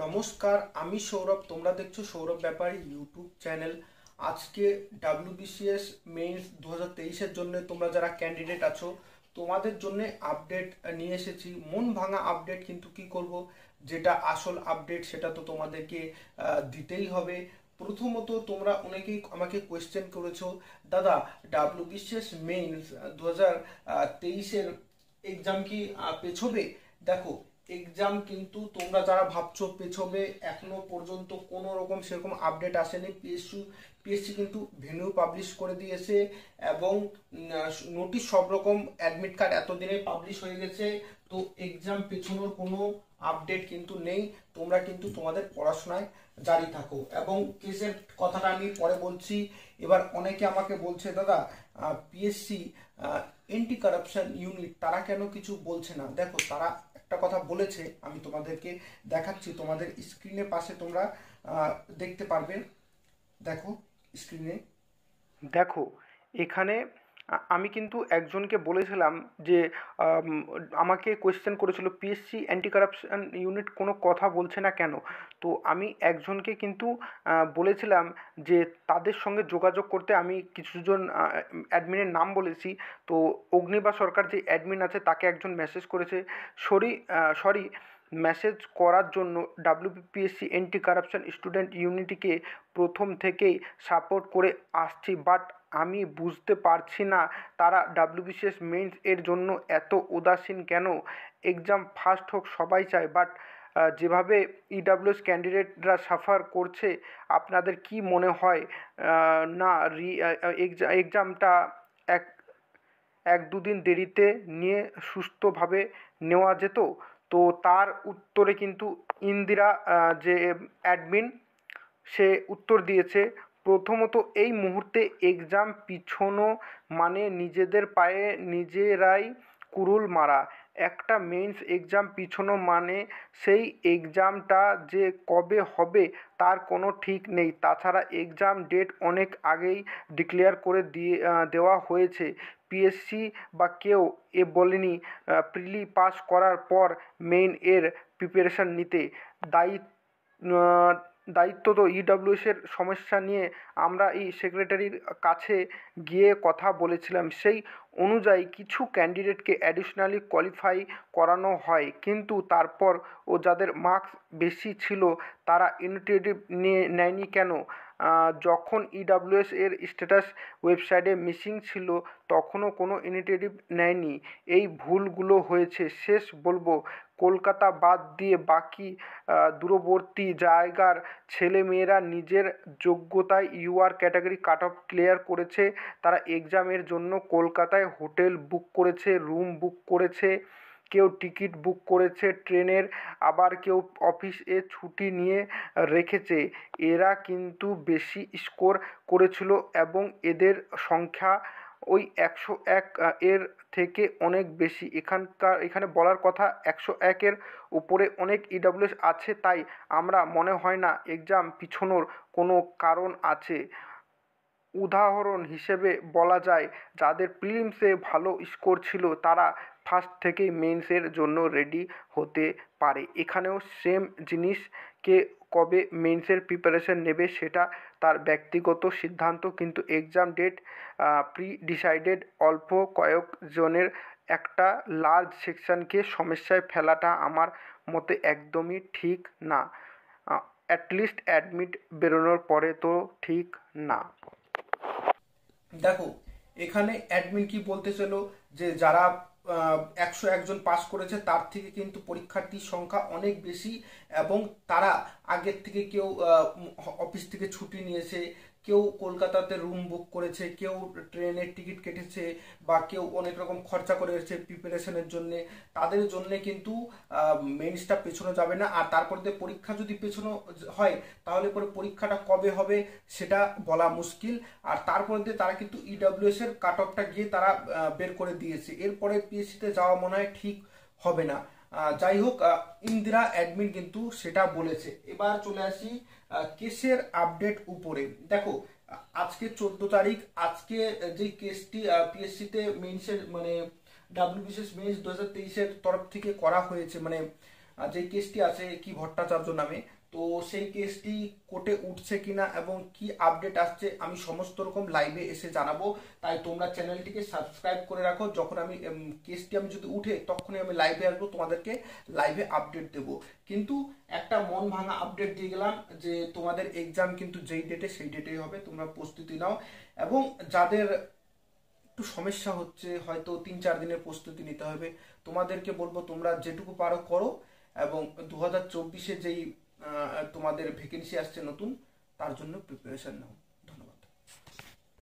নমস্কার, আমি সৌরভ। তোমরা দেখছো সৌরভ ব্যাপারী ইউটিউব চ্যানেল। আজকে ডাব্লিউবিসিএস মেইনস 2023-এর জন্য তোমরা যারা ক্যান্ডিডেট আছো তোমাদের জন্য আপডেট নিয়ে এসেছি। মন ভাঙা আপডেট, কিন্তু কি করব, যেটা আসল আপডেট সেটা তো তোমাদেরকে দিতেই হবে। প্রথমত, তোমরা অনেকেই আমাকে কোয়েশ্চেন করেছো, দাদা ডাব্লিউবিসিএস মেইনস 2023-এর এক্সাম কি পেছবে? দেখো, এক্সাম কিন্তু তোমরা যারা ভাবছো পেছবে, এখনো পর্যন্ত কোনো রকম সেরকম আপডেট আসেনি। পিএসসি কিন্তু ভেন্যু পাবলিশ করে দিয়েছে এবং নোটিশ সব রকম, অ্যাডমিট কার্ড এতদিনে পাবলিশ হয়ে গেছে। তো এক্সাম পেছনোর কোনো আপডেট কিন্তু নেই। তোমরা কিন্তু তোমাদের পড়াশোনায় জারি থাকো। এবং কেসের কথাটা আমি পরে বলছি। এবার অনেকে আমাকে বলছে, দাদা পিএসসি এন্টি কারাপশন ইউনিট তারা কেন কিছু বলছে না? দেখো, তারা একটা কথা বলেছে, আমি তোমাদেরকে দেখাচ্ছি। তোমাদের স্ক্রিনের পাশে তোমরা দেখতে পারবে। দেখো স্ক্রিনে, দেখো এখানে আমি কিন্তু একজনকে বলেছিলাম যে আমাকে কোয়েশ্চেন করেছিল পিএসসি অ্যান্টি কারাপশন ইউনিট কোনো কথা বলছে না কেন। তো আমি একজনকে কিন্তু বলেছিলাম যে তাদের সঙ্গে যোগাযোগ করতে। আমি কিছুজন অ্যাডমিনের নাম বলেছি। তো অগ্নিবা সরকার যে অ্যাডমিন আছে তাকে একজন মেসেজ করেছে। সরি মেসেজ করার জন্য ডাব্লিউবিপিএসসি অ্যান্টি কারাপশন স্টুডেন্ট ইউনিটিকে প্রথম থেকেই সাপোর্ট করে আসছি, বাট আমি বুঝতে পারছি না তারা ডাব্লিউবিসিএস মেইনস এর জন্য এত উদাসীন কেন। এক্সাম ফার্স্ট হোক সবাই চায়, বাট যেভাবে ইডাব্লিউএস ক্যান্ডিডেটরা সাফার করছে, আপনাদের কি মনে হয় না এক্সামটা এক এক দুদিন দেরিতে নিয়ে সুস্থভাবে নেওয়া যেত? তো তার উত্তরে কিন্তু ইন্দিরা যে অ্যাডমিন, সে উত্তর দিয়েছে, প্রথমত এই মুহূর্তে এক্সাম পিছোনো মানে নিজেদের পায়ে নিজেরাই কুড়ুল মারা। একটা মেন্স এক্সাম পিছোনো মানে সেই এক্সামটা যে কবে হবে তার কোনো ঠিক নেই। তাছাড়া এক্সাম ডেট অনেক আগেই ডিক্লেয়ার করে দেওয়া হয়েছে। পিএসসি বা কেউ বলেনি প্রিলি পাস করার পর মেইন এর প্রিপারেশান নিতে। দায়িত্ব তো ইডাব্লিউএসের সমস্যা নিয়ে আমরা এই সেক্রেটারির কাছে গিয়ে কথা বলেছিলাম। সেই অনুযায়ী কিছু ক্যান্ডিডেটকে অ্যাডিশনালি কোয়ালিফাই করানো হয়, কিন্তু তারপর ও যাদের মার্কস বেশি ছিল তারা ইনিশিয়েটিভ নেয়নি কেন? যখন ইডাব্লিউএস এর স্ট্যাটাস ওয়েবসাইটে মিসিং ছিল তখনও কোনো ইনিশিয়েটিভ নেয়নি। এই ভুলগুলো হয়েছে। শেষ বলবো, কলকাতা বাদ দিয়ে বাকি দূরবর্তী জায়গার ছেলেমেয়েরা নিজের যোগ্যতায় UR category cut off clear করেছে। তারা এক্সামের জন্য কলকাতায় হোটেল বুক করেছে, রুম বুক করেছে, কেউ টিকিট বুক করেছে ট্রেনের, আবার কেউ অফিসে ছুটি নিয়ে রেখেছে। এরা কিন্তু বেশি স্কোর করেছিল এবং এদের সংখ্যা ওই 101 এর থেকে অনেক বেশি। এখানে বলার কথা 101-এর উপরে অনেক ইডাব্লিউএস আছে, তাই আমরা মনে হয় না এক্সাম পিছোনোর কোনো কারণ আছে। উদাহরণ হিসেবে বলা যায়, যাদের প্রিলিমসে ভালো স্কোর ছিল তারা ফার্স্ট থেকেই মেন্সের জন্য রেডি হতে পারে। এখানেও সেম জিনিস, কে কবে মেন্সের প্রিপারেশন নেবে সেটা তার ব্যক্তিগত সিদ্ধান্ত, কিন্তু এক্সাম ডেট প্রি ডিসাইডেড অল্প কয়েকজনের একটা লার্জ সেকশনকে সমস্যায় ফেলাটা আমার মতে একদমই ঠিক না। অ্যাটলিস্ট অ্যাডমিট বেরোনোর পরে তো ঠিক না। দেখো, এখানে অ্যাডমিন কি বলতেছিল যে যারা 101 জন পাস করেছে তার থেকে কিন্তু পরীক্ষার্থীর সংখ্যা অনেক বেশি, এবং তারা আগের থেকে কেউ অফিস থেকে ছুটি নিয়েছে, কেউ কলকাতাতে রুম বুক করেছে, কেউ ট্রেনের টিকিট কেটেছে, বা কেউ অনেক রকম খরচা করেছে প্রিপারেশনের জন্য। তাদের জন্য কিন্তু মেইনসটা পেছনো যাবে না। আর তারপর দিয়ে পরীক্ষা যদি পেছনো হয় তাহলে পরে পরীক্ষাটা কবে হবে সেটা বলা মুশকিল। আর তারপর দিয়ে তারা কিন্তু ইডাব্লিউএস এর কাট অফটা গিয়ে তারা বের করে দিয়েছে। এরপরে পিএসসিতে যাওয়া মনে হয় ঠিক হবে না। যাই হোক, ইন্দিরা অ্যাডমিন কিন্তু সেটা বলেছে। এবার চলে আসি কেসের আপডেট উপরে। দেখো, আজকে 14 তারিখ। আজকে যে কেসটি পিএসসিতে মেইনসের মানে ডাব্লিউবিসিএস মেইনস 2023-এর তরফ থেকে করা হয়েছে, মানে যে কেসটি আছে কি ভট্টাচার্য নামে, তো সেই কেসটি কোর্টে উঠছে কিনা এবং কি আপডেট আসছে আমি সমস্ত রকম লাইভে এসে জানাবো। তাই তোমরা চ্যানেলটিকে সাবস্ক্রাইব করে রাখো, যখন আমি কেসটি আমি যদি উঠে তখনই আমি লাইভে আসবো, তোমাদেরকে লাইভে আপডেট দেবো। কিন্তু একটা মন ভাঙা আপডেট দিয়ে গেলাম যে তোমাদের এক্সাম কিন্তু যেই ডেটে সেই ডেটেই হবে, তোমরা প্রস্তুতি নাও। এবং যাদের একটু সমস্যা হচ্ছে, হয়তো 3-4 দিনের প্রস্তুতি নিতে হবে, তোমাদেরকে বলবো তোমরা যেটুকু পারো করো। এবং 2024-এ যেই তোমাদের ভ্যাকেন্সি আসছে নতুন, তার জন্য প্রিপারেশন নাও।